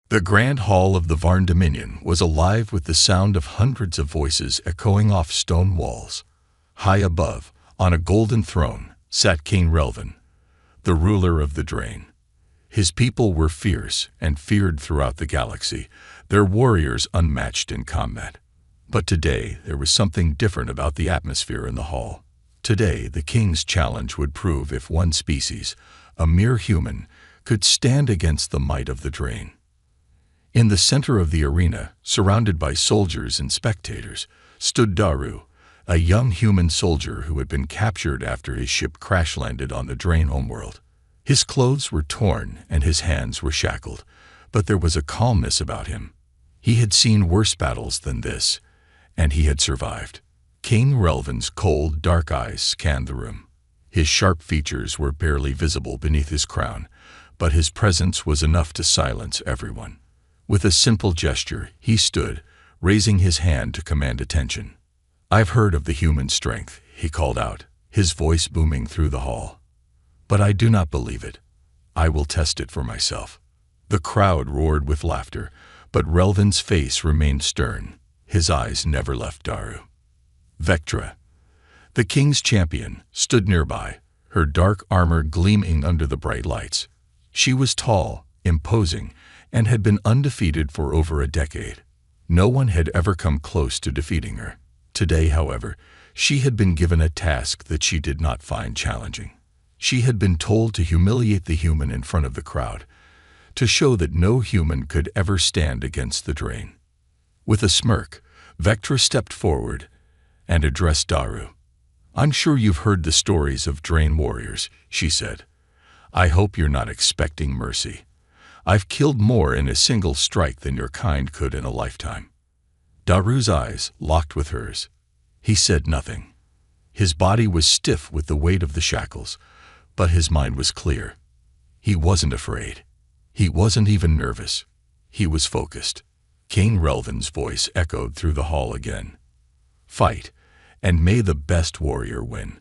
The grand hall of the Varn Dominion was alive with the sound of hundreds of voices echoing off stone walls. High above, on a golden throne, sat King Relvin, the ruler of the Drain. His people were fierce and feared throughout the galaxy, their warriors unmatched in combat. But today there was something different about the atmosphere in the hall. Today the king's challenge would prove if one species, a mere human, could stand against the might of the Drain. In the center of the arena, surrounded by soldiers and spectators, stood Daru, a young human soldier who had been captured after his ship crash-landed on the Drain homeworld. His clothes were torn and his hands were shackled, but there was a calmness about him. He had seen worse battles than this, and he had survived. King Relvin's cold, dark eyes scanned the room. His sharp features were barely visible beneath his crown, but his presence was enough to silence everyone. With a simple gesture, he stood, raising his hand to command attention. "I've heard of the human strength," he called out, his voice booming through the hall. "But I do not believe it. I will test it for myself." The crowd roared with laughter, but Relvin's face remained stern. His eyes never left Daru. Vectra, the king's champion, stood nearby, her dark armor gleaming under the bright lights. She was tall, imposing, and had been undefeated for over a decade. No one had ever come close to defeating her. Today, however, she had been given a task that she did not find challenging. She had been told to humiliate the human in front of the crowd, to show that no human could ever stand against the Drain. With a smirk, Vectra stepped forward and addressed Daru. "I'm sure you've heard the stories of Drain warriors," she said. "I hope you're not expecting mercy. I've killed more in a single strike than your kind could in a lifetime." Daru's eyes locked with hers. He said nothing. His body was stiff with the weight of the shackles, but his mind was clear. He wasn't afraid. He wasn't even nervous. He was focused. King Relvin's voice echoed through the hall again. "Fight, and may the best warrior win."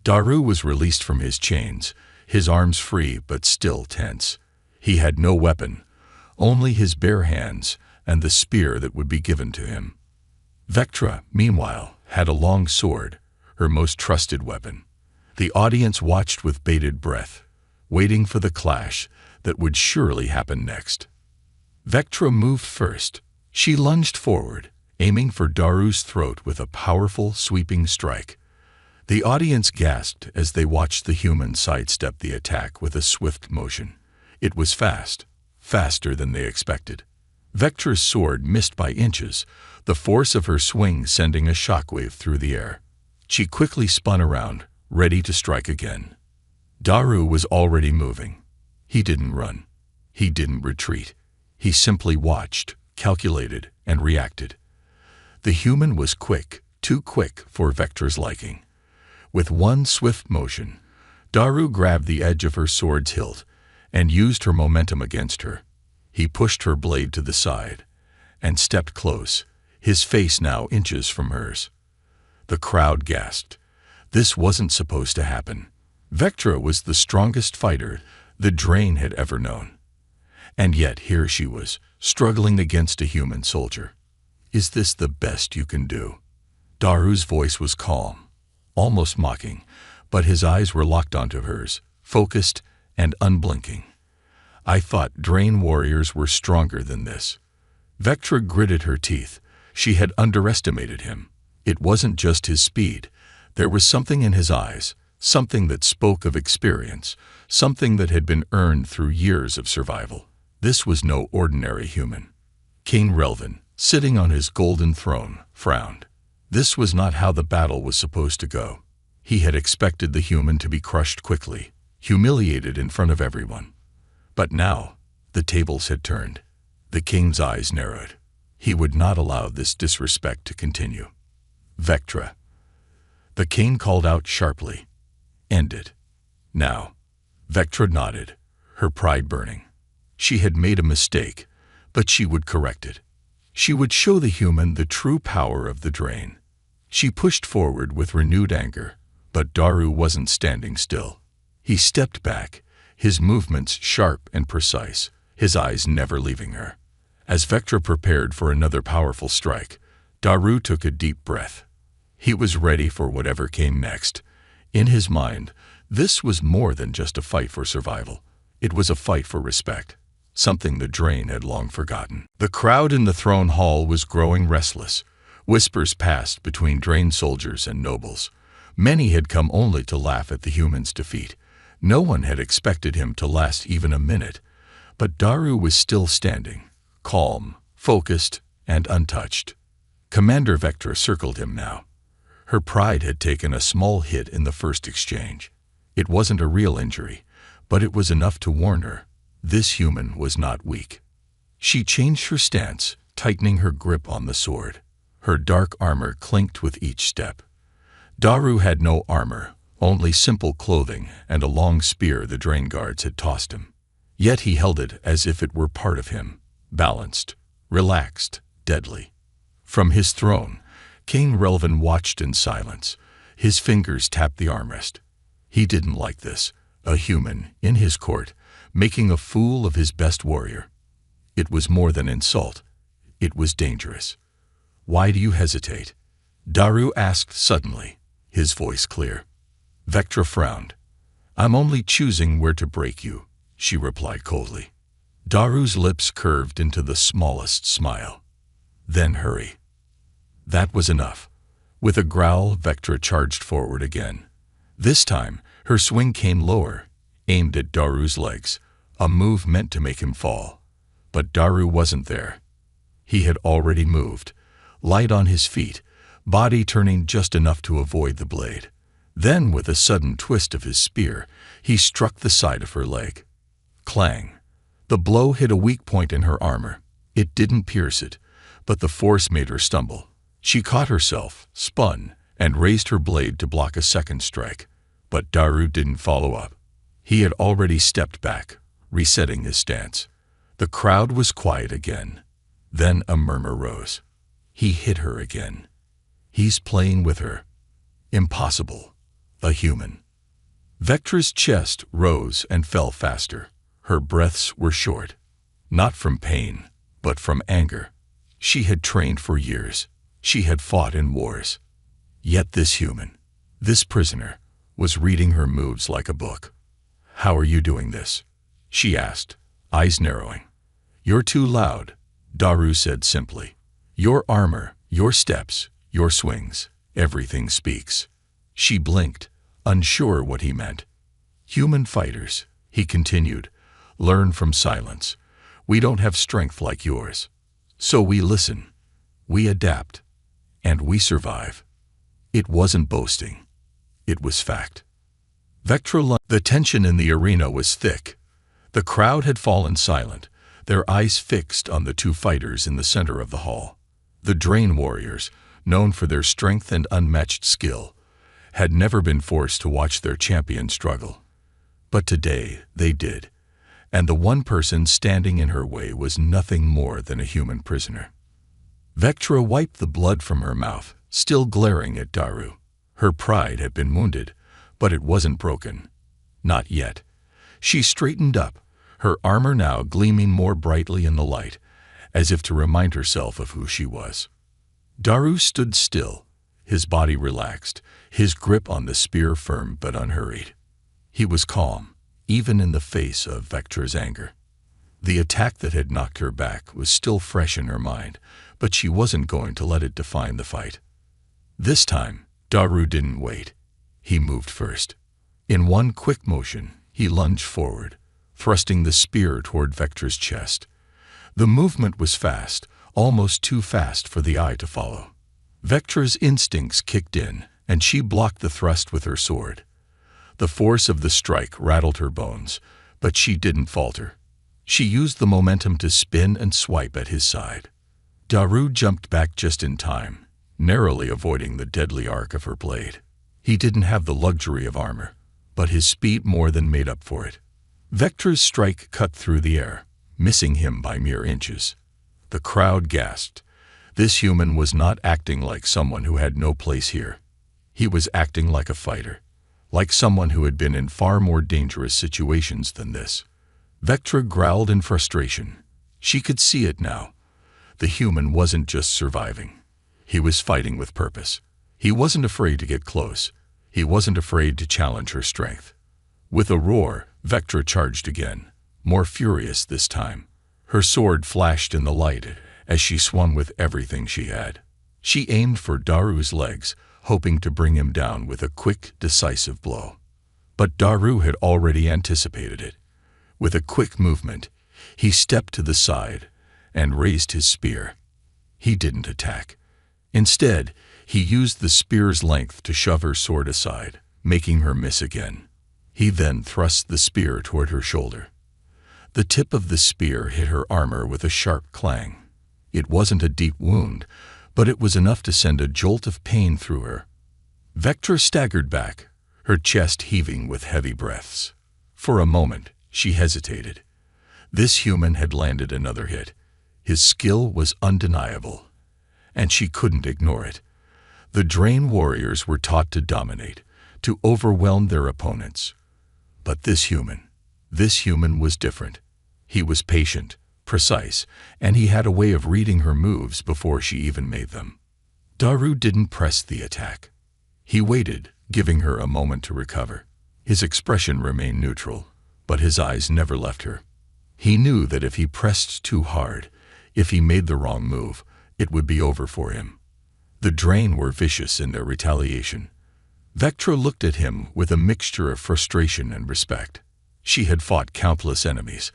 Daru was released from his chains, his arms free but still tense. He had no weapon, only his bare hands and the spear that would be given to him. Vectra, meanwhile, had a long sword, her most trusted weapon. The audience watched with bated breath, waiting for the clash that would surely happen next. Vectra moved first. She lunged forward, aiming for Daru's throat with a powerful, sweeping strike. The audience gasped as they watched the human sidestep the attack with a swift motion. It was fast, faster than they expected. Vectra's sword missed by inches, the force of her swing sending a shockwave through the air. She quickly spun around, ready to strike again. Daru was already moving. He didn't run. He didn't retreat. He simply watched, calculated, and reacted. The human was quick, too quick for Vectra's liking. With one swift motion, Daru grabbed the edge of her sword's hilt and used her momentum against her. He pushed her blade to the side and stepped close, his face now inches from hers. The crowd gasped. This wasn't supposed to happen. Vectra was the strongest fighter the Drain had ever known. And yet here she was, struggling against a human soldier. "Is this the best you can do?" Daru's voice was calm, almost mocking, but his eyes were locked onto hers, focused and unblinking. "I thought Drain warriors were stronger than this." Vectra gritted her teeth. She had underestimated him. It wasn't just his speed. There was something in his eyes, something that spoke of experience, something that had been earned through years of survival. This was no ordinary human. King Relvin, sitting on his golden throne, frowned. This was not how the battle was supposed to go. He had expected the human to be crushed quickly, humiliated in front of everyone. But now, the tables had turned. The king's eyes narrowed. He would not allow this disrespect to continue. "Vectra," the king called out sharply. "End it. Now." Vectra nodded, her pride burning. She had made a mistake, but she would correct it. She would show the human the true power of the Drain. She pushed forward with renewed anger, but Daru wasn't standing still. He stepped back, his movements sharp and precise, his eyes never leaving her. As Vectra prepared for another powerful strike, Daru took a deep breath. He was ready for whatever came next. In his mind, this was more than just a fight for survival. It was a fight for respect, something the Drain had long forgotten. The crowd in the throne hall was growing restless. Whispers passed between Drain soldiers and nobles. Many had come only to laugh at the humans' defeat. No one had expected him to last even a minute. But Daru was still standing, calm, focused, and untouched. Commander Vectra circled him now. Her pride had taken a small hit in the first exchange. It wasn't a real injury, but it was enough to warn her. This human was not weak. She changed her stance, tightening her grip on the sword. Her dark armor clinked with each step. Daru had no armor, only simple clothing and a long spear the Drain guards had tossed him. Yet he held it as if it were part of him, balanced, relaxed, deadly. From his throne, King Relvin watched in silence. His fingers tapped the armrest. He didn't like this, a human, in his court, making a fool of his best warrior. It was more than insult. It was dangerous. "Why do you hesitate?" Daru asked suddenly, his voice clear. Vectra frowned. "I'm only choosing where to break you," she replied coldly. Daru's lips curved into the smallest smile. "Then hurry." That was enough. With a growl, Vectra charged forward again. This time, her swing came lower, aimed at Daru's legs, a move meant to make him fall. But Daru wasn't there. He had already moved, light on his feet, body turning just enough to avoid the blade. Then, with a sudden twist of his spear, he struck the side of her leg. Clang! The blow hit a weak point in her armor. It didn't pierce it, but the force made her stumble. She caught herself, spun, and raised her blade to block a second strike. But Daru didn't follow up. He had already stepped back, resetting his stance. The crowd was quiet again. Then a murmur rose. He hit her again. He's playing with her. Impossible. A human. Vectra's chest rose and fell faster. Her breaths were short. Not from pain, but from anger. She had trained for years. She had fought in wars. Yet this human, this prisoner, was reading her moves like a book. "How are you doing this?" she asked, eyes narrowing. "You're too loud," Daru said simply. "Your armor, your steps, your swings, everything speaks." She blinked, unsure what he meant. "Human fighters," he continued, "learn from silence. We don't have strength like yours. So we listen, we adapt, and we survive." It wasn't boasting. It was fact. The tension in the arena was thick. The crowd had fallen silent, their eyes fixed on the two fighters in the center of the hall. The Drain warriors, known for their strength and unmatched skill, had never been forced to watch their champion struggle. But today they did, and the one person standing in her way was nothing more than a human prisoner. Vectra wiped the blood from her mouth, still glaring at Daru. Her pride had been wounded, but it wasn't broken. Not yet. She straightened up, her armor now gleaming more brightly in the light, as if to remind herself of who she was. Daru stood still, his body relaxed, his grip on the spear firm but unhurried. He was calm, even in the face of Vectra's anger. The attack that had knocked her back was still fresh in her mind, but she wasn't going to let it define the fight. This time, Daru didn't wait. He moved first. In one quick motion, he lunged forward, thrusting the spear toward Vectra's chest. The movement was fast, almost too fast for the eye to follow. Vectra's instincts kicked in, and she blocked the thrust with her sword. The force of the strike rattled her bones, but she didn't falter. She used the momentum to spin and swipe at his side. Daru jumped back just in time, narrowly avoiding the deadly arc of her blade. He didn't have the luxury of armor, but his speed more than made up for it. Vectra's strike cut through the air, missing him by mere inches. The crowd gasped. This human was not acting like someone who had no place here. He was acting like a fighter, like someone who had been in far more dangerous situations than this. Vectra growled in frustration. She could see it now. The human wasn't just surviving. He was fighting with purpose. He wasn't afraid to get close. He wasn't afraid to challenge her strength. With a roar, Vectra charged again, more furious this time. Her sword flashed in the light as she swung with everything she had. She aimed for Daru's legs, hoping to bring him down with a quick, decisive blow. But Daru had already anticipated it. With a quick movement, he stepped to the side and raised his spear. He didn't attack. Instead, he used the spear's length to shove her sword aside, making her miss again. He then thrust the spear toward her shoulder. The tip of the spear hit her armor with a sharp clang. It wasn't a deep wound, but it was enough to send a jolt of pain through her. Vectra staggered back, her chest heaving with heavy breaths. For a moment, she hesitated. This human had landed another hit. His skill was undeniable, and she couldn't ignore it. The Drain warriors were taught to dominate, to overwhelm their opponents. But this human was different. He was patient, precise, and he had a way of reading her moves before she even made them. Daru didn't press the attack. He waited, giving her a moment to recover. His expression remained neutral, but his eyes never left her. He knew that if he pressed too hard, if he made the wrong move, it would be over for him. The Drain were vicious in their retaliation. Vectra looked at him with a mixture of frustration and respect. She had fought countless enemies,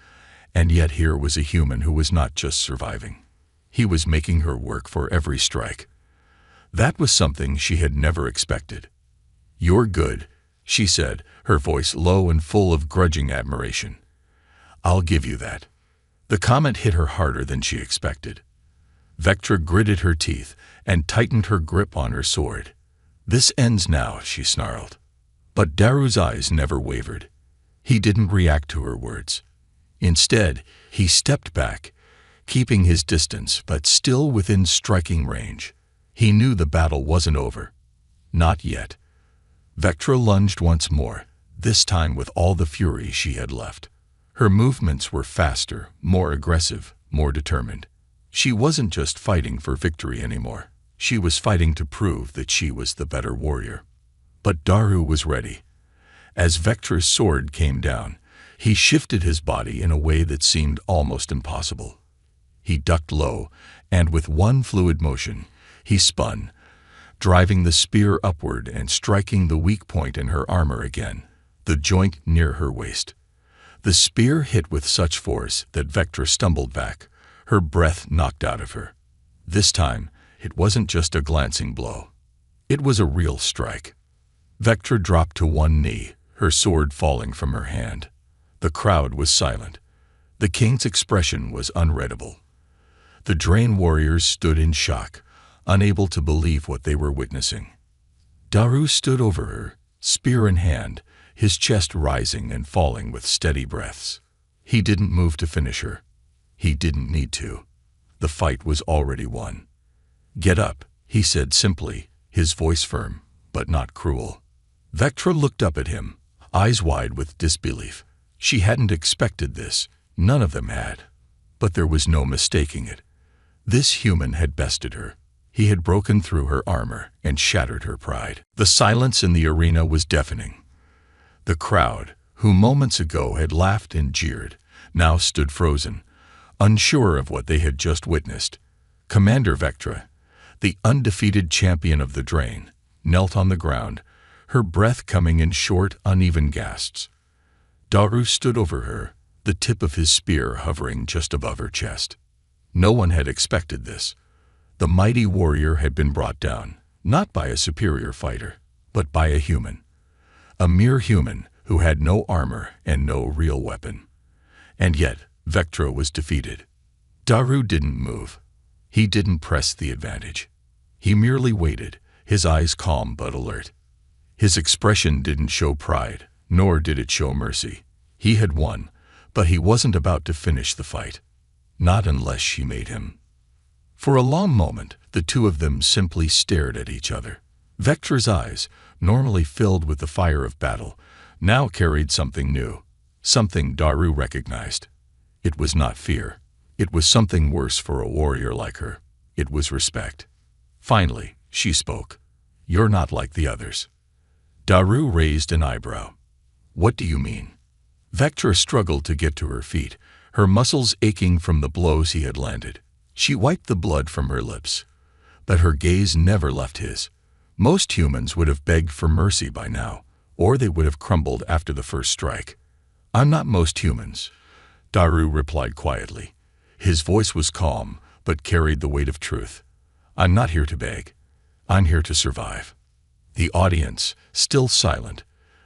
and yet here was a human who was not just surviving. He was making her work for every strike. That was something she had never expected. "You're good," she said, her voice low and full of grudging admiration. "I'll give you that." The comment hit her harder than she expected. Vectra gritted her teeth and tightened her grip on her sword. "This ends now," she snarled. But Daru's eyes never wavered. He didn't react to her words. Instead, he stepped back, keeping his distance but still within striking range. He knew the battle wasn't over. Not yet. Vectra lunged once more, this time with all the fury she had left. Her movements were faster, more aggressive, more determined. She wasn't just fighting for victory anymore. She was fighting to prove that she was the better warrior. But Daru was ready. As Vectra's sword came down, he shifted his body in a way that seemed almost impossible. He ducked low, and with one fluid motion, he spun, driving the spear upward and striking the weak point in her armor again, the joint near her waist. The spear hit with such force that Vectra stumbled back, her breath knocked out of her. This time, it wasn't just a glancing blow. It was a real strike. Vectra dropped to one knee, her sword falling from her hand. The crowd was silent. The king's expression was unreadable. The Drain warriors stood in shock, unable to believe what they were witnessing. Daru stood over her, spear in hand, his chest rising and falling with steady breaths. He didn't move to finish her. He didn't need to. The fight was already won. "Get up," he said simply, his voice firm, but not cruel. Vectra looked up at him, eyes wide with disbelief. She hadn't expected this. None of them had. But there was no mistaking it. This human had bested her. He had broken through her armor and shattered her pride. The silence in the arena was deafening. The crowd, who moments ago had laughed and jeered, now stood frozen, unsure of what they had just witnessed. Commander Vectra, the undefeated champion of the Drain, knelt on the ground, her breath coming in short, uneven gasps. Daru stood over her, the tip of his spear hovering just above her chest. No one had expected this. The mighty warrior had been brought down, not by a superior fighter, but by a human. A mere human who had no armor and no real weapon. And yet, Vectra was defeated. Daru didn't move. He didn't press the advantage. He merely waited, his eyes calm but alert. His expression didn't show pride, nor did it show mercy. He had won, but he wasn't about to finish the fight. Not unless she made him. For a long moment, the two of them simply stared at each other. Vectra's eyes, normally filled with the fire of battle, now carried something new, something Daru recognized. It was not fear. It was something worse for a warrior like her. It was respect. Finally, she spoke. "You're not like the others." Daru raised an eyebrow. "What do you mean?" Vectra struggled to get to her feet, her muscles aching from the blows he had landed. She wiped the blood from her lips, but her gaze never left his. Most humans would have begged for mercy by now, or they would have crumbled after the first strike. "I'm not most humans," Daru replied quietly. His voice was calm, but carried the weight of truth. "I'm not here to beg. I'm here to survive." The audience, still silent,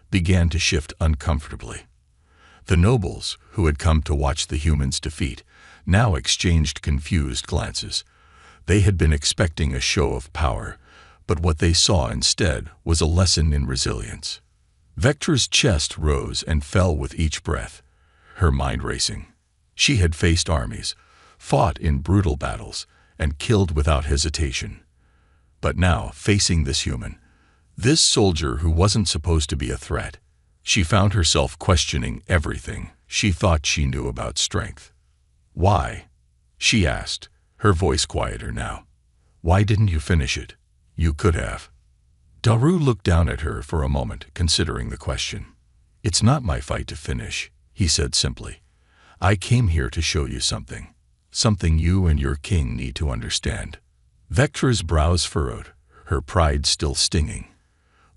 began to shift uncomfortably. The nobles, who had come to watch the humans' defeat, now exchanged confused glances. They had been expecting a show of power, but what they saw instead was a lesson in resilience. Vectra's chest rose and fell with each breath, her mind racing. She had faced armies, fought in brutal battles, and killed without hesitation. But now, facing this human, this soldier who wasn't supposed to be a threat, she found herself questioning everything she thought she knew about strength. "Why?" she asked, her voice quieter now. "Why didn't you finish it? You could have." Daru looked down at her for a moment, considering the question. "It's not my fight to finish," he said simply. "I came here to show you something. Something you and your king need to understand." Vectra's brows furrowed, her pride still stinging.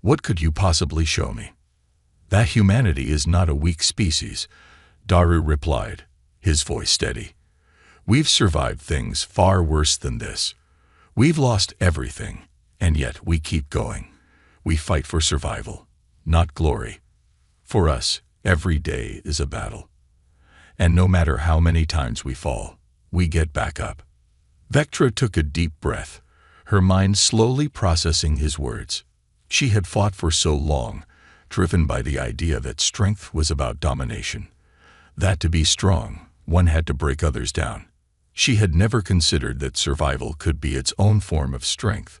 "What could you possibly show me?" "That humanity is not a weak species," Daru replied, his voice steady. "We've survived things far worse than this. We've lost everything, and yet we keep going. We fight for survival, not glory. For us, every day is a battle. And no matter how many times we fall, we get back up." Vectra took a deep breath, her mind slowly processing his words. She had fought for so long, driven by the idea that strength was about domination, that to be strong, one had to break others down. She had never considered that survival could be its own form of strength,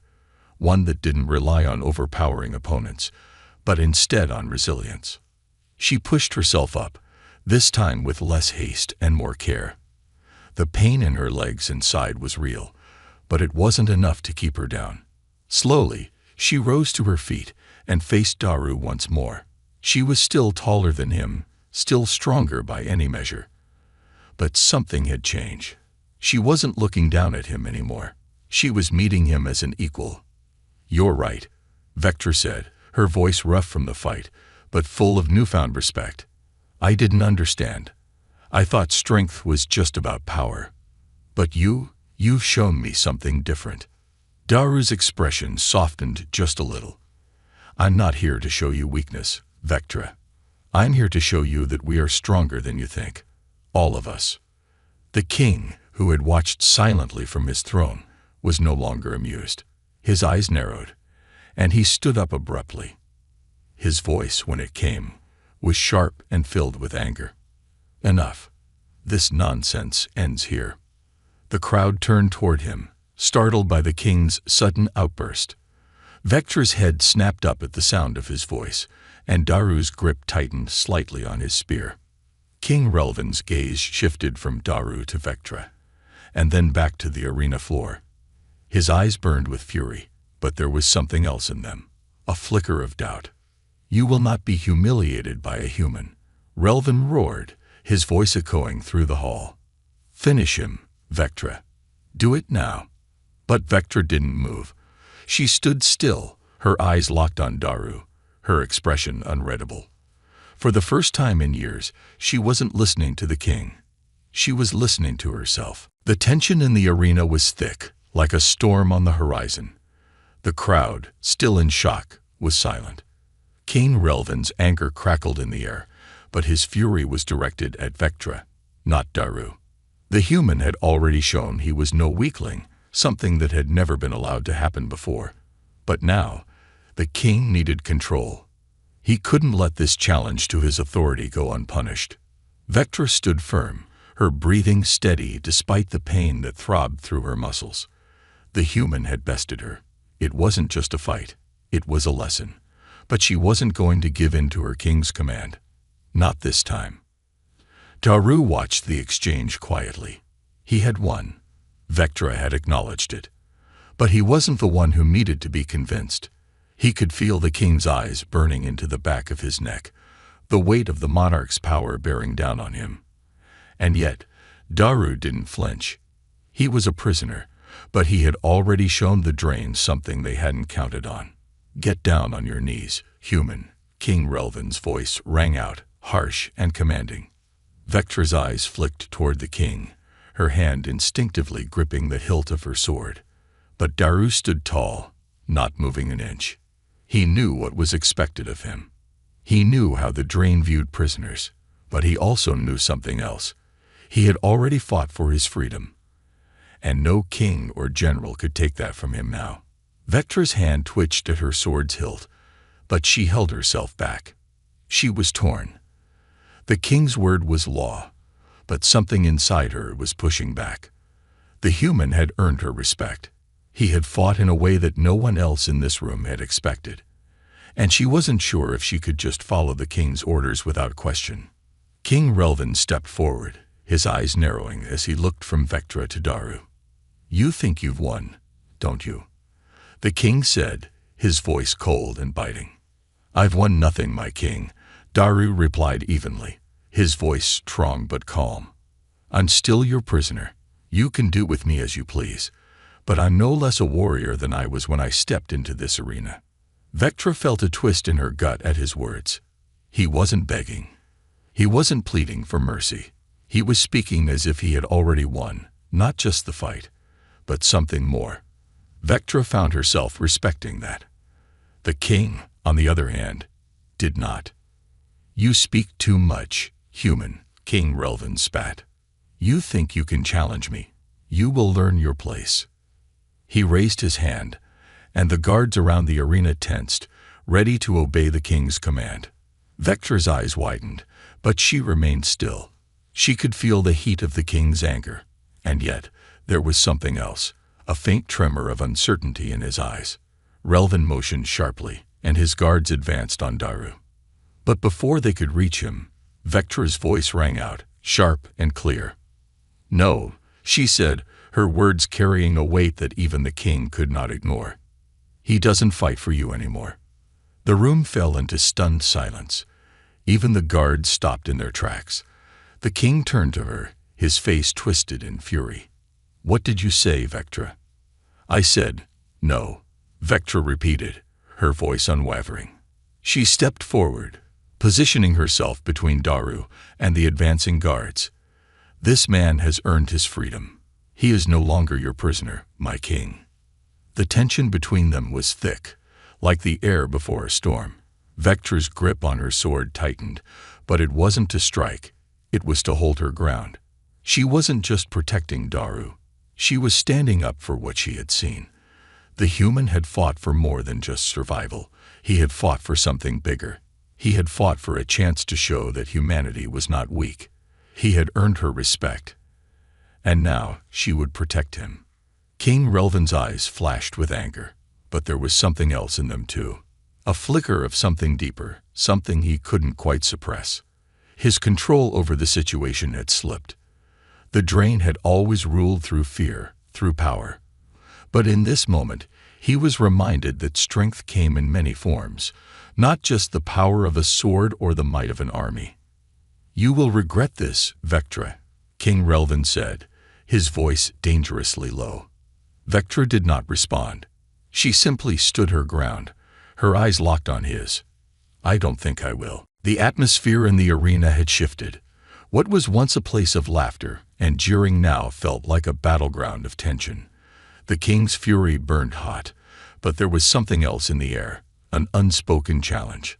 one that didn't rely on overpowering opponents, but instead on resilience. She pushed herself up, this time with less haste and more care. The pain in her legs and side was real, but it wasn't enough to keep her down. Slowly, she rose to her feet and faced Daru once more. She was still taller than him, still stronger by any measure. But something had changed. She wasn't looking down at him anymore. She was meeting him as an equal. "You're right," Vectra said, her voice rough from the fight, but full of newfound respect. "I didn't understand. I thought strength was just about power. But you've shown me something different." Daru's expression softened just a little. "I'm not here to show you weakness, Vectra. I'm here to show you that we are stronger than you think. All of us." The king, who had watched silently from his throne, was no longer amused. His eyes narrowed, and he stood up abruptly. His voice, when it came, was sharp and filled with anger. "Enough. This nonsense ends here." The crowd turned toward him, startled by the king's sudden outburst. Vectra's head snapped up at the sound of his voice, and Daru's grip tightened slightly on his spear. King Relvan's gaze shifted from Daru to Vectra, and then back to the arena floor. His eyes burned with fury, but there was something else in them, a flicker of doubt. "You will not be humiliated by a human," Relvan roared, his voice echoing through the hall. "Finish him, Vectra. Do it now." But Vectra didn't move. She stood still, her eyes locked on Daru, her expression unreadable. For the first time in years, she wasn't listening to the king. She was listening to herself. The tension in the arena was thick, like a storm on the horizon. The crowd, still in shock, was silent. King Relvan's anger crackled in the air, but his fury was directed at Vectra, not Daru. The human had already shown he was no weakling, something that had never been allowed to happen before. But now, the king needed control. He couldn't let this challenge to his authority go unpunished. Vectra stood firm, her breathing steady despite the pain that throbbed through her muscles. The human had bested her. It wasn't just a fight. It was a lesson. But she wasn't going to give in to her king's command. Not this time. Daru watched the exchange quietly. He had won. Vectra had acknowledged it. But he wasn't the one who needed to be convinced. He could feel the king's eyes burning into the back of his neck, the weight of the monarch's power bearing down on him. And yet, Daru didn't flinch. He was a prisoner, but he had already shown the Drains something they hadn't counted on. "Get down on your knees, human," King Relvan's voice rang out, harsh and commanding. Vectra's eyes flicked toward the king, her hand instinctively gripping the hilt of her sword. But Daru stood tall, not moving an inch. He knew what was expected of him. He knew how the Drain viewed prisoners, but he also knew something else. He had already fought for his freedom, and no king or general could take that from him now. Vectra's hand twitched at her sword's hilt, but she held herself back. She was torn. The king's word was law, but something inside her was pushing back. The human had earned her respect. He had fought in a way that no one else in this room had expected, and she wasn't sure if she could just follow the king's orders without question. King Relvan stepped forward, his eyes narrowing as he looked from Vectra to Daru. "You think you've won, don't you?" the king said, his voice cold and biting. "I've won nothing, my king," Daru replied evenly, his voice strong but calm. "I'm still your prisoner. You can do with me as you please, but I'm no less a warrior than I was when I stepped into this arena." Vectra felt a twist in her gut at his words. He wasn't begging. He wasn't pleading for mercy. He was speaking as if he had already won, not just the fight, but something more. Vectra found herself respecting that. The king, on the other hand, did not. "You speak too much, human," King Relvan spat. "You think you can challenge me. You will learn your place." He raised his hand, and the guards around the arena tensed, ready to obey the king's command. Vectra's eyes widened, but she remained still. She could feel the heat of the king's anger, and yet there was something else, a faint tremor of uncertainty in his eyes. Relvan motioned sharply, and his guards advanced on Daru. But before they could reach him, Vectra's voice rang out, sharp and clear. "No," she said, her words carrying a weight that even the king could not ignore. "He doesn't fight for you anymore." The room fell into stunned silence. Even the guards stopped in their tracks. The king turned to her, his face twisted in fury. "What did you say, Vectra?" "I said, no," Vectra repeated, her voice unwavering. She stepped forward, positioning herself between Daru and the advancing guards. "This man has earned his freedom. He is no longer your prisoner, my king." The tension between them was thick, like the air before a storm. Vectra's grip on her sword tightened, but it wasn't to strike, it was to hold her ground. She wasn't just protecting Daru. She was standing up for what she had seen. The human had fought for more than just survival. He had fought for something bigger. He had fought for a chance to show that humanity was not weak. He had earned her respect, and now she would protect him. King Relvan's eyes flashed with anger, but there was something else in them too. A flicker of something deeper, something he couldn't quite suppress. His control over the situation had slipped. The Drain had always ruled through fear, through power. But in this moment, he was reminded that strength came in many forms, not just the power of a sword or the might of an army. "You will regret this, Vectra," King Relvan said, his voice dangerously low. Vectra did not respond. She simply stood her ground, her eyes locked on his. "I don't think I will." The atmosphere in the arena had shifted. What was once a place of laughter and jeering now felt like a battleground of tension. The king's fury burned hot, but there was something else in the air, an unspoken challenge.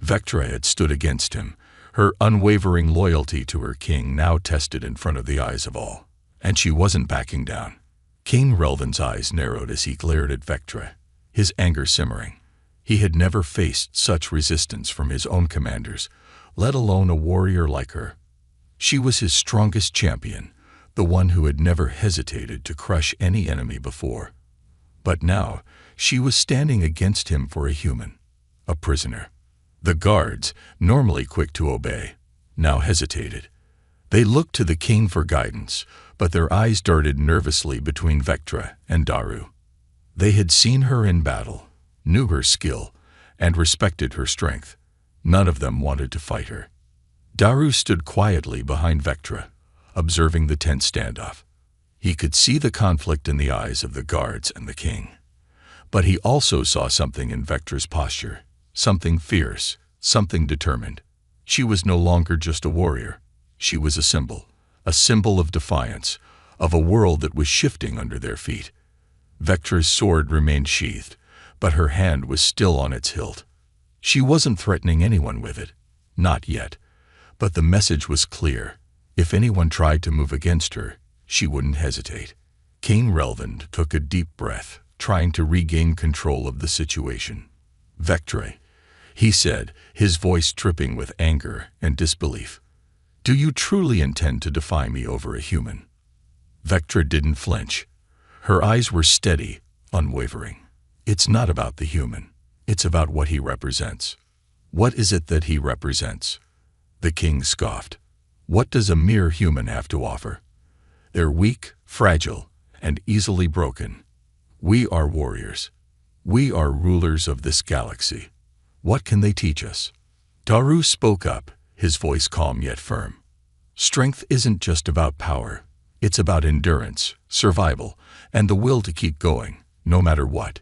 Vectra had stood against him, her unwavering loyalty to her king now tested in front of the eyes of all. And she wasn't backing down. King Relvan's eyes narrowed as he glared at Vectra, his anger simmering. He had never faced such resistance from his own commanders, let alone a warrior like her. She was his strongest champion, the one who had never hesitated to crush any enemy before. But now, she was standing against him for a human, a prisoner. The guards, normally quick to obey, now hesitated. They looked to the king for guidance, but their eyes darted nervously between Vectra and Daru. They had seen her in battle, knew her skill, and respected her strength. None of them wanted to fight her. Daru stood quietly behind Vectra, observing the tense standoff. He could see the conflict in the eyes of the guards and the king. But he also saw something in Vectra's posture, something fierce, something determined. She was no longer just a warrior. She was a symbol of defiance, of a world that was shifting under their feet. Vectra's sword remained sheathed, but her hand was still on its hilt. She wasn't threatening anyone with it, not yet, but the message was clear. If anyone tried to move against her, she wouldn't hesitate. King Relvin took a deep breath, trying to regain control of the situation. "Vectra," he said, his voice dripping with anger and disbelief. "Do you truly intend to defy me over a human?" Vectra didn't flinch. Her eyes were steady, unwavering. "It's not about the human. It's about what he represents." "What is it that he represents?" The king scoffed. "What does a mere human have to offer? They're weak, fragile, and easily broken. We are warriors. We are rulers of this galaxy. What can they teach us?" Daru spoke up, his voice calm yet firm. "Strength isn't just about power. It's about endurance, survival, and the will to keep going, no matter what.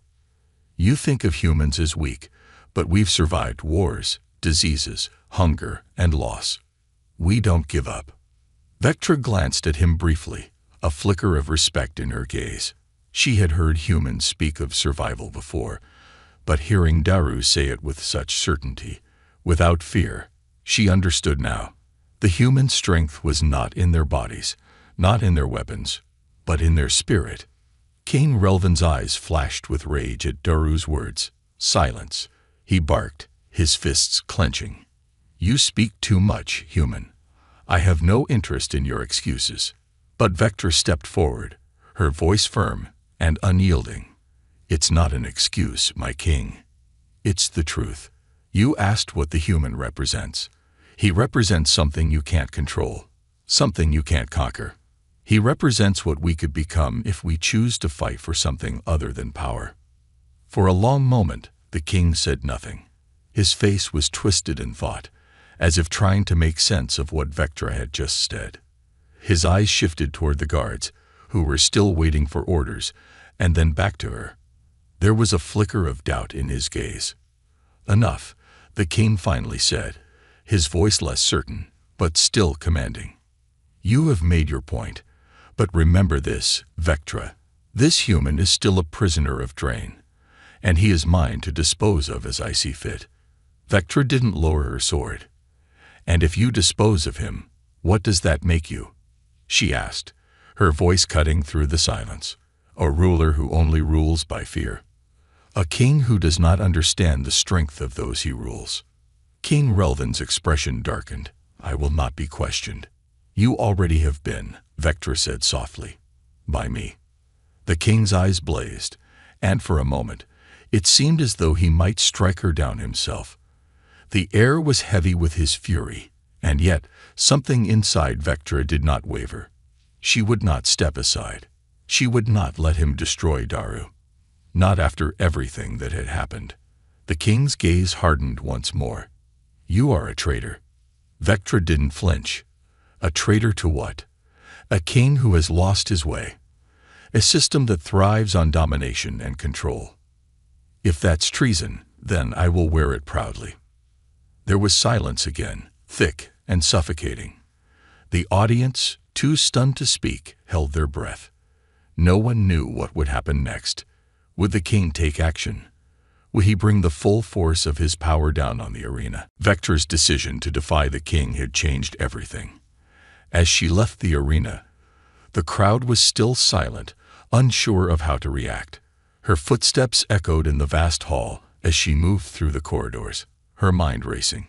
You think of humans as weak, but we've survived wars, diseases, hunger, and loss. We don't give up." Vectra glanced at him briefly, a flicker of respect in her gaze. She had heard humans speak of survival before, but hearing Daru say it with such certainty, without fear, she understood now. The human strength was not in their bodies, not in their weapons, but in their spirit. King Relvin's eyes flashed with rage at Daru's words. "Silence," he barked, his fists clenching. "You speak too much, human. I have no interest in your excuses." But Vectra stepped forward, her voice firm and unyielding. "It's not an excuse, my king. It's the truth. You asked what the human represents. He represents something you can't control, something you can't conquer. He represents what we could become if we choose to fight for something other than power." For a long moment, the king said nothing. His face was twisted in thought, as if trying to make sense of what Vectra had just said. His eyes shifted toward the guards, who were still waiting for orders, and then back to her. There was a flicker of doubt in his gaze. "Enough," the king finally said, his voice less certain, but still commanding. "You have made your point, but remember this, Vectra. This human is still a prisoner of Drain, and he is mine to dispose of as I see fit." Vectra didn't lower her sword. "And if you dispose of him, what does that make you?" she asked, her voice cutting through the silence. "A ruler who only rules by fear. A king who does not understand the strength of those he rules." King Relvin's expression darkened. "I will not be questioned." "You already have been," Vectra said softly. "By me." The king's eyes blazed, and for a moment, it seemed as though he might strike her down himself. The air was heavy with his fury, and yet something inside Vectra did not waver. She would not step aside. She would not let him destroy Daru. Not after everything that had happened. The king's gaze hardened once more. "You are a traitor." Vectra didn't flinch. A traitor to what? A king who has lost his way. A system that thrives on domination and control. "If that's treason, then I will wear it proudly." There was silence again, thick and suffocating. The audience, too stunned to speak, held their breath. No one knew what would happen next. Would the king take action? Would he bring the full force of his power down on the arena? Vectra's decision to defy the king had changed everything. As she left the arena, the crowd was still silent, unsure of how to react. Her footsteps echoed in the vast hall as she moved through the corridors, her mind racing.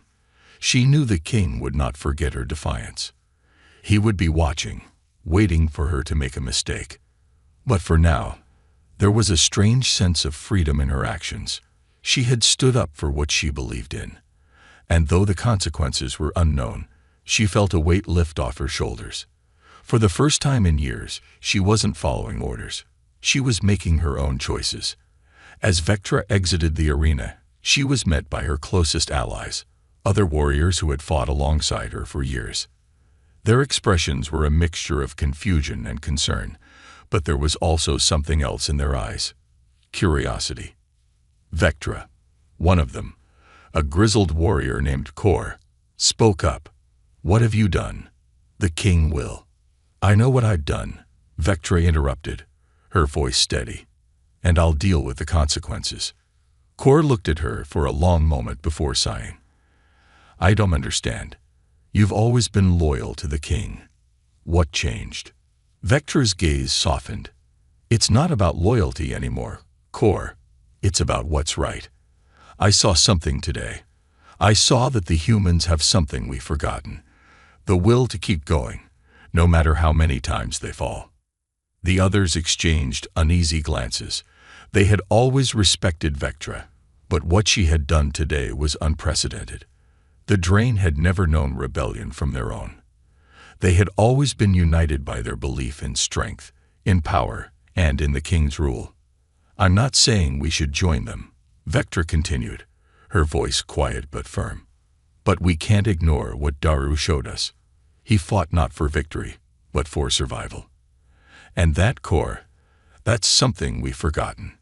She knew the king would not forget her defiance. He would be watching, waiting for her to make a mistake. But for now, there was a strange sense of freedom in her actions. She had stood up for what she believed in, and though the consequences were unknown, She felt a weight lift off her shoulders. For the first time in years, she wasn't following orders. She was making her own choices. As Vectra exited the arena, she was met by her closest allies, other warriors who had fought alongside her for years. Their expressions were a mixture of confusion and concern, but there was also something else in their eyes: curiosity. Vectra, one of them, a grizzled warrior named Kor, spoke up. "What have you done?" "The king will." "I know what I've done," Vectra interrupted, her voice steady. "And I'll deal with the consequences." Kor looked at her for a long moment before sighing. "I don't understand. You've always been loyal to the king. What changed?" Vectra's gaze softened. "It's not about loyalty anymore, Kor. It's about what's right. I saw something today. I saw that the humans have something we've forgotten: the will to keep going, no matter how many times they fall." The others exchanged uneasy glances. They had always respected Vectra, but what she had done today was unprecedented. The Drain had never known rebellion from their own. They had always been united by their belief in strength, in power, and in the king's rule. "I'm not saying we should join them," Vectra continued, her voice quiet but firm. "But we can't ignore what Daru showed us. He fought not for victory, but for survival. And that, Kor, that's something we've forgotten."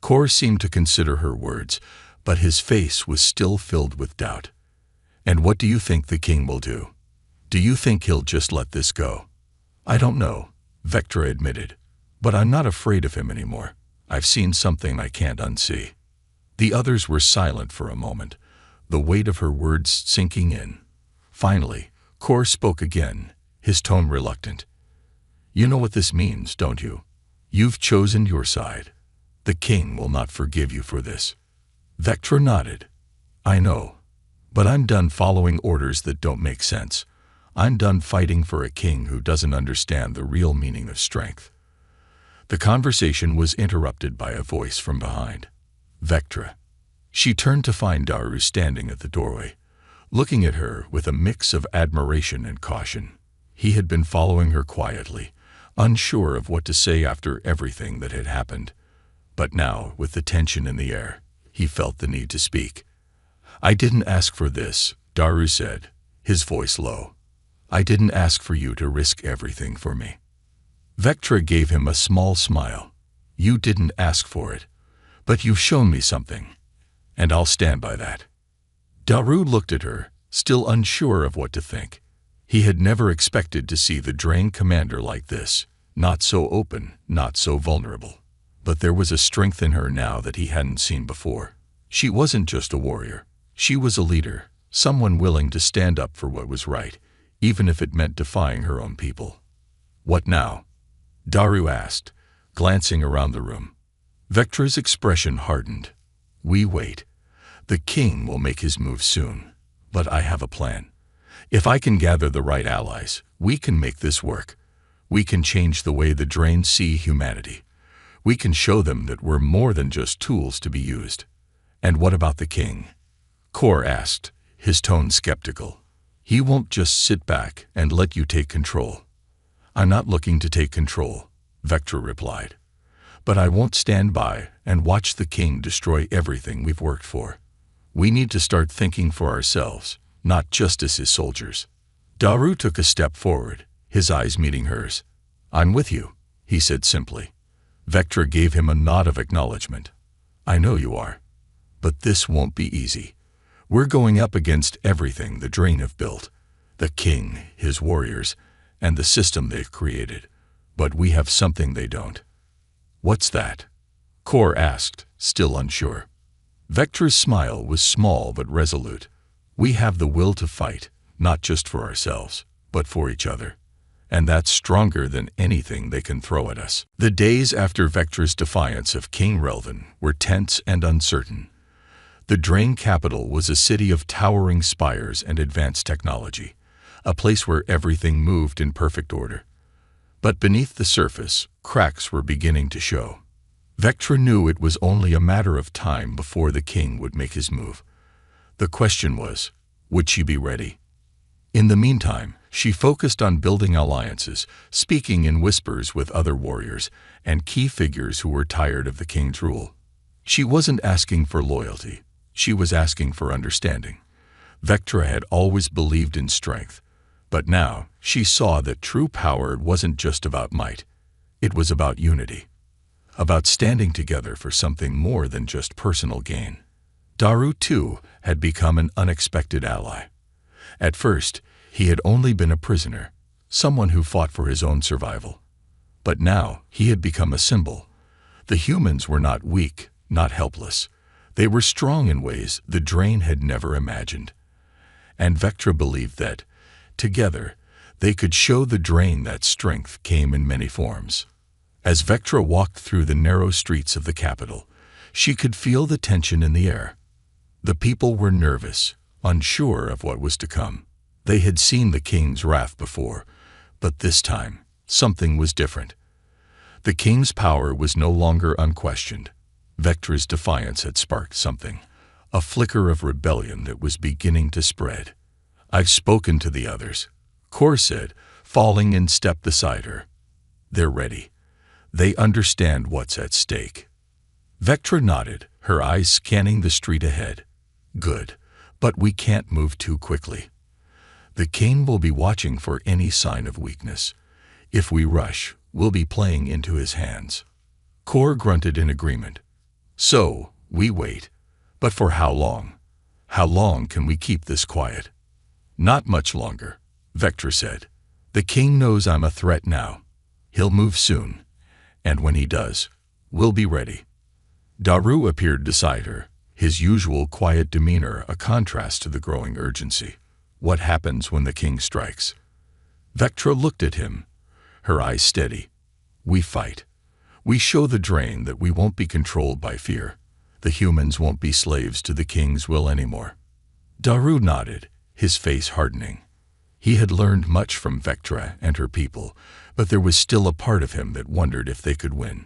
Kor seemed to consider her words, but his face was still filled with doubt. "And what do you think the king will do? Do you think he'll just let this go?" "I don't know," Vectra admitted, "but I'm not afraid of him anymore. I've seen something I can't unsee." The others were silent for a moment, the weight of her words sinking in. Finally, Kor spoke again, his tone reluctant. "You know what this means, don't you? You've chosen your side. The king will not forgive you for this." Vectra nodded. "I know. But I'm done following orders that don't make sense. I'm done fighting for a king who doesn't understand the real meaning of strength." The conversation was interrupted by a voice from behind. Vectra. She turned to find Daru standing at the doorway, looking at her with a mix of admiration and caution. He had been following her quietly, unsure of what to say after everything that had happened. But now, with the tension in the air, he felt the need to speak. "I didn't ask for this," Daru said, his voice low. "I didn't ask for you to risk everything for me." Vectra gave him a small smile. "You didn't ask for it, but you've shown me something, and I'll stand by that." Daru looked at her, still unsure of what to think. He had never expected to see the Drain commander like this, not so open, not so vulnerable. But there was a strength in her now that he hadn't seen before. She wasn't just a warrior. She was a leader, someone willing to stand up for what was right, even if it meant defying her own people. "What now?" Daru asked, glancing around the room. Vectra's expression hardened. "We wait. The king will make his move soon. But I have a plan. If I can gather the right allies, we can make this work. We can change the way the Drain see humanity. We can show them that we're more than just tools to be used." "And what about the king?" Kor asked, his tone skeptical. "He won't just sit back and let you take control." "I'm not looking to take control," Vectra replied. "But I won't stand by and watch the king destroy everything we've worked for. We need to start thinking for ourselves, not just as his soldiers." Daru took a step forward, his eyes meeting hers. "I'm with you," he said simply. Vectra gave him a nod of acknowledgement. "I know you are. But this won't be easy. We're going up against everything the Drain have built, the king, his warriors, and the system they've created. But we have something they don't." "What's that?" Kor asked, still unsure. Vectra's smile was small but resolute. "We have the will to fight, not just for ourselves, but for each other. And that's stronger than anything they can throw at us." The days after Vectra's defiance of King Relvan were tense and uncertain. The Drain capital was a city of towering spires and advanced technology, a place where everything moved in perfect order. But beneath the surface, cracks were beginning to show. Vectra knew it was only a matter of time before the king would make his move. The question was, would she be ready? In the meantime, she focused on building alliances, speaking in whispers with other warriors and key figures who were tired of the king's rule. She wasn't asking for loyalty. She was asking for understanding. Vectra had always believed in strength, but now she saw that true power wasn't just about might. It was about unity, about standing together for something more than just personal gain. Daru, too, had become an unexpected ally. At first, he had only been a prisoner, someone who fought for his own survival. But now he had become a symbol. The humans were not weak, not helpless. They were strong in ways the Drain had never imagined. And Vectra believed that, together, they could show the Drain that strength came in many forms. As Vectra walked through the narrow streets of the capital, she could feel the tension in the air. The people were nervous, unsure of what was to come. They had seen the king's wrath before, but this time, something was different. The king's power was no longer unquestioned. Vectra's defiance had sparked something, a flicker of rebellion that was beginning to spread. "I've spoken to the others," Kor said, falling in step beside her. "They're ready. They understand what's at stake." Vectra nodded, her eyes scanning the street ahead. "Good, but we can't move too quickly. The king will be watching for any sign of weakness. If we rush, we'll be playing into his hands." Kor grunted in agreement. "So, we wait. But for how long? How long can we keep this quiet?" "Not much longer," Vectra said. "The king knows I'm a threat now. He'll move soon, and when he does, we'll be ready." Daru appeared beside her, his usual quiet demeanor a contrast to the growing urgency. "What happens when the king strikes?" Vectra looked at him, her eyes steady. "We fight. We show the Drain that we won't be controlled by fear. The humans won't be slaves to the king's will anymore." Daru nodded, his face hardening. He had learned much from Vectra and her people, but there was still a part of him that wondered if they could win.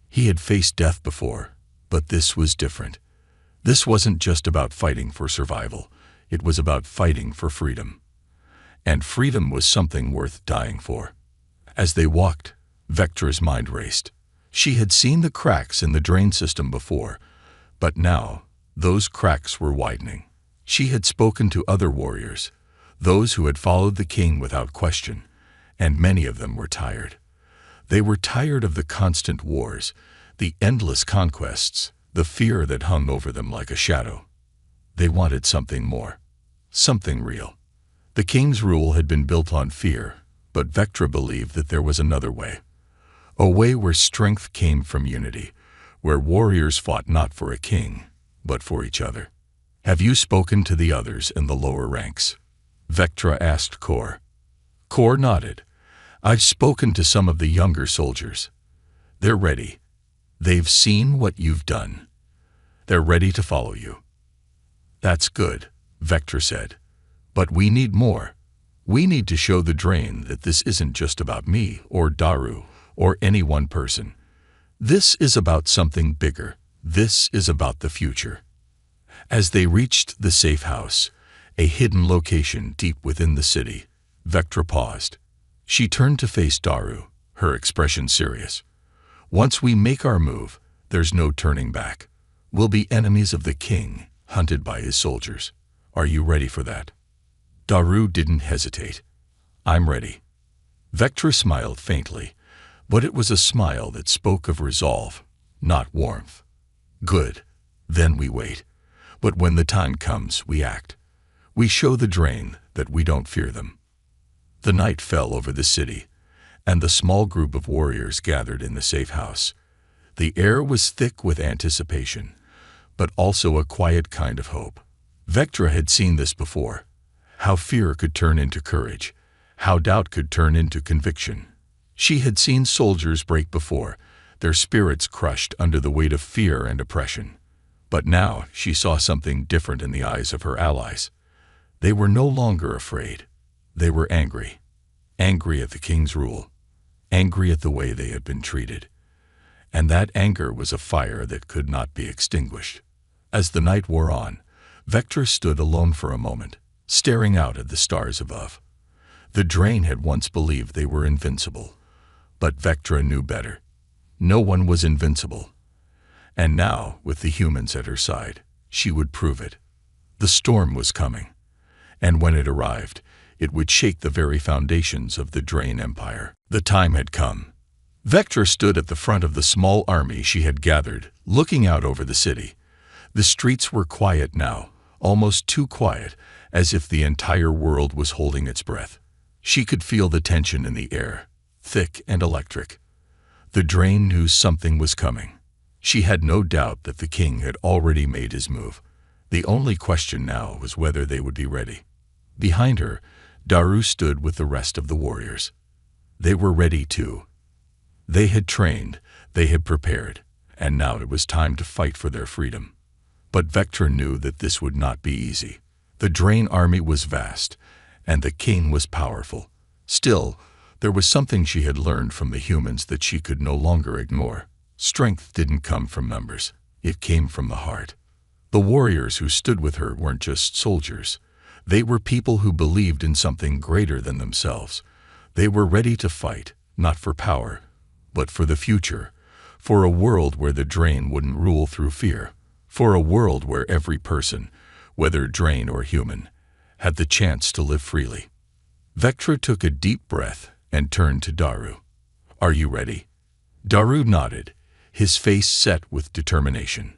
He had faced death before, but this was different. This wasn't just about fighting for survival. It was about fighting for freedom. And freedom was something worth dying for. As they walked, Vectra's mind raced. She had seen the cracks in the drain system before, but now those cracks were widening. She had spoken to other warriors, those who had followed the king without question, and many of them were tired. They were tired of the constant wars, the endless conquests, the fear that hung over them like a shadow. They wanted something more, something real. The king's rule had been built on fear, but Vectra believed that there was another way. A way where strength came from unity, where warriors fought not for a king, but for each other. "Have you spoken to the others in the lower ranks?" Vectra asked Kor. Kor nodded. "I've spoken to some of the younger soldiers. They're ready. They've seen what you've done. They're ready to follow you." "That's good," Vectra said. "But we need more. We need to show the Drain that this isn't just about me or Daru or any one person. This is about something bigger. This is about the future." As they reached the safe house, a hidden location deep within the city, Vectra paused. She turned to face Daru, her expression serious. "Once we make our move, there's no turning back. We'll be enemies of the king, hunted by his soldiers. Are you ready for that?" Daru didn't hesitate. "I'm ready." Vectra smiled faintly, but it was a smile that spoke of resolve, not warmth. "Good. Then we wait. But when the time comes, we act. We show the Drain that we don't fear them." The night fell over the city, and the small group of warriors gathered in the safe house. The air was thick with anticipation, but also a quiet kind of hope. Vectra had seen this before, how fear could turn into courage, how doubt could turn into conviction. She had seen soldiers break before, their spirits crushed under the weight of fear and oppression. But now she saw something different in the eyes of her allies. They were no longer afraid. They were angry. Angry at the king's rule. Angry at the way they had been treated. And that anger was a fire that could not be extinguished. As the night wore on, Vectra stood alone for a moment. staring out at the stars above. The Drain had once believed they were invincible, but Vectra knew better. No one was invincible. And now, with the humans at her side, she would prove it. The storm was coming, and when it arrived, it would shake the very foundations of the Drain Empire. The time had come. Vectra stood at the front of the small army she had gathered, looking out over the city. The streets were quiet now, almost too quiet, as if the entire world was holding its breath. She could feel the tension in the air, thick and electric. The Drain knew something was coming. She had no doubt that the king had already made his move. The only question now was whether they would be ready. Behind her, Daru stood with the rest of the warriors. They were ready too. They had trained, they had prepared, and now it was time to fight for their freedom. But Vectra knew that this would not be easy. The Drain army was vast, and the king was powerful. Still, there was something she had learned from the humans that she could no longer ignore. Strength didn't come from numbers, it came from the heart. The warriors who stood with her weren't just soldiers. They were people who believed in something greater than themselves. They were ready to fight, not for power, but for the future, for a world where the Drain wouldn't rule through fear, for a world where every person, whether Drain or human, had the chance to live freely. Vectra took a deep breath and turned to Daru. "Are you ready?" Daru nodded, his face set with determination.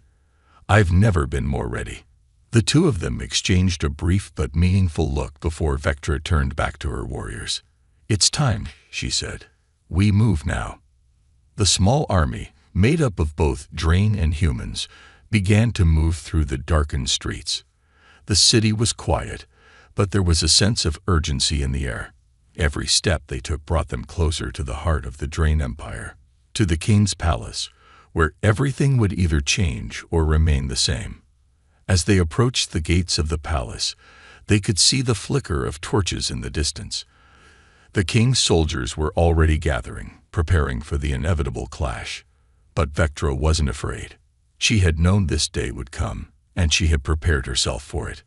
"I've never been more ready." The two of them exchanged a brief but meaningful look before Vectra turned back to her warriors. "It's time," she said. "We move now." The small army, made up of both Drain and humans, began to move through the darkened streets. The city was quiet, but there was a sense of urgency in the air. Every step they took brought them closer to the heart of the Drain Empire, to the king's palace, where everything would either change or remain the same. As they approached the gates of the palace, they could see the flicker of torches in the distance. The king's soldiers were already gathering, preparing for the inevitable clash. But Vectra wasn't afraid. She had known this day would come, and she had prepared herself for it.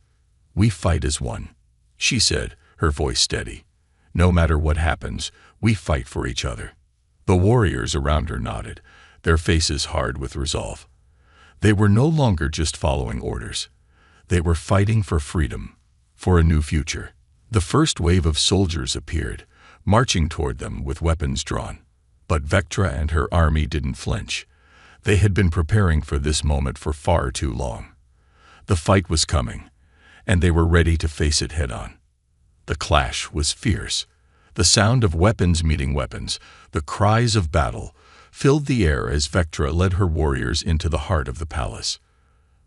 "We fight as one," she said, her voice steady. "No matter what happens, we fight for each other." The warriors around her nodded, their faces hard with resolve. They were no longer just following orders. They were fighting for freedom, for a new future. The first wave of soldiers appeared, marching toward them with weapons drawn. But Vectra and her army didn't flinch. They had been preparing for this moment for far too long. The fight was coming, and they were ready to face it head-on. The clash was fierce. The sound of weapons meeting weapons, the cries of battle, filled the air as Vectra led her warriors into the heart of the palace.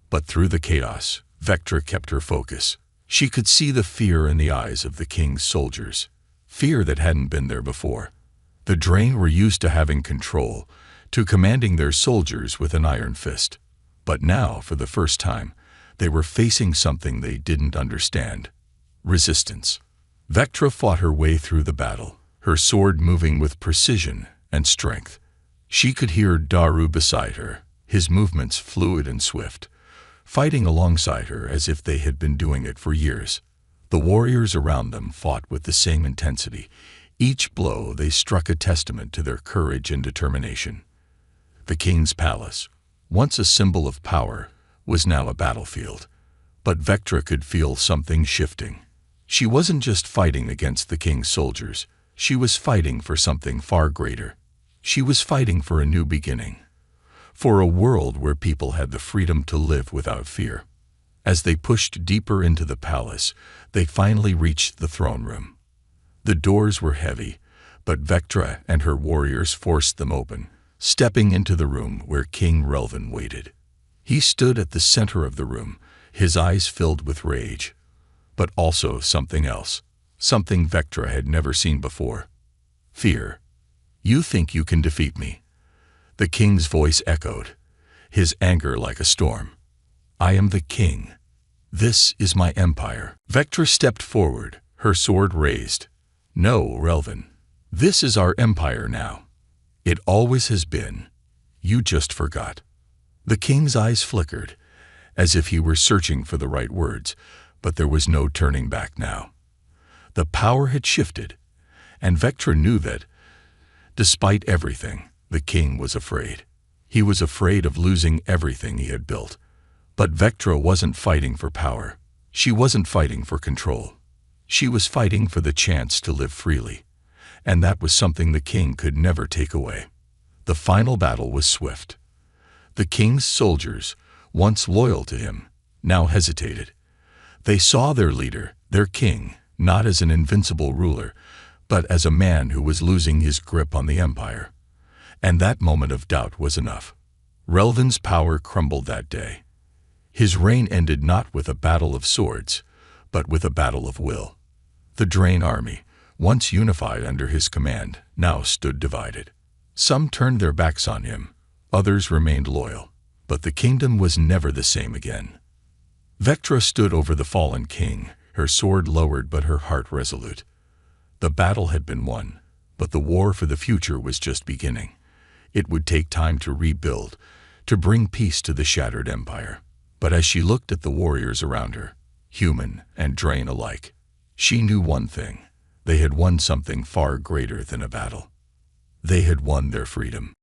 But through the chaos, Vectra kept her focus. She could see the fear in the eyes of the king's soldiers, fear that hadn't been there before. The Drain were used to having control, to commanding their soldiers with an iron fist. But now, for the first time, they were facing something they didn't understand: resistance. Vectra fought her way through the battle, her sword moving with precision and strength. She could hear Daru beside her, his movements fluid and swift, fighting alongside her as if they had been doing it for years. The warriors around them fought with the same intensity. Each blow they struck a testament to their courage and determination. The king's palace, once a symbol of power, was now a battlefield. But Vectra could feel something shifting. She wasn't just fighting against the king's soldiers. She was fighting for something far greater. She was fighting for a new beginning, for a world where people had the freedom to live without fear. As they pushed deeper into the palace, they finally reached the throne room. The doors were heavy, but Vectra and her warriors forced them open, stepping into the room where King Relvan waited. He stood at the center of the room, his eyes filled with rage, but also something else, something Vectra had never seen before: fear. "You think you can defeat me?" The king's voice echoed, his anger like a storm. "I am the king. This is my empire." Vectra stepped forward, her sword raised. "No, Relvan. This is our empire now. It always has been. You just forgot." The king's eyes flickered, as if he were searching for the right words, But there was no turning back now. The power had shifted, and Vectra knew that, despite everything, the king was afraid. He was afraid of losing everything he had built. But Vectra wasn't fighting for power. She wasn't fighting for control. She was fighting for the chance to live freely. And that was something the king could never take away. The final battle was swift. The king's soldiers, once loyal to him, now hesitated. They saw their leader, their king, not as an invincible ruler, but as a man who was losing his grip on the empire. And that moment of doubt was enough. Relvan's power crumbled that day. His reign ended not with a battle of swords, but with a battle of will. The Drain army, once unified under his command, now stood divided. Some turned their backs on him, others remained loyal, but the kingdom was never the same again. Vectra stood over the fallen king, her sword lowered but her heart resolute. The battle had been won, but the war for the future was just beginning. It would take time to rebuild, to bring peace to the shattered empire. But as she looked at the warriors around her, human and Drain alike, she knew one thing: they had won something far greater than a battle. They had won their freedom.